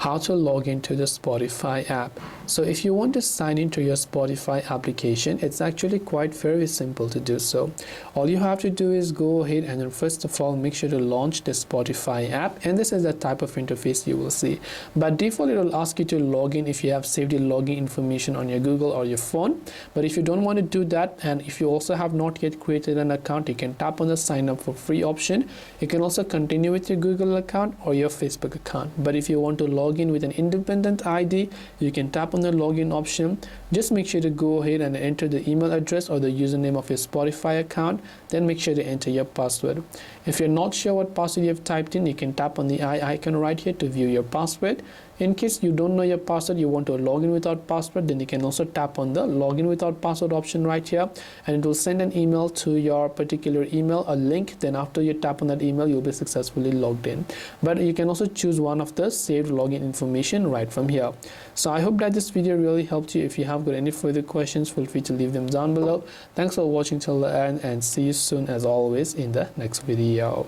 how to log into the Spotify app. So if you want to sign into your Spotify application, it's actually quite very simple to do so. All you have to do is go ahead and then first of all make sure to launch the Spotify app, and this is the type of interface you will see. By default, it will ask you to log in if you have saved your login information on your Google or your phone. But if you don't want to do that, and if you also have not yet created an account, you can tap on the sign up for free option. You can also continue with your Google account or your Facebook account. But if you want to log in with an independent ID, you can tap on the login option. Just make sure to go ahead and enter the email address or the username of your Spotify account. Then make sure to enter your password. If you're not sure what password you have typed in, you can tap on the I icon right here to view your password. In case you don't know your password, you want to log in without password, then you can also tap on the login without password option right here, and it will send an email to your particular email, a link. Then after you tap on that email, you'll be successfully logged in. But you can also choose one of the saved login information right from here. So I hope that this video really helped you. If you have got any further questions, feel free to leave them down below. Thanks for watching till the end, and see you soon as always in the next video.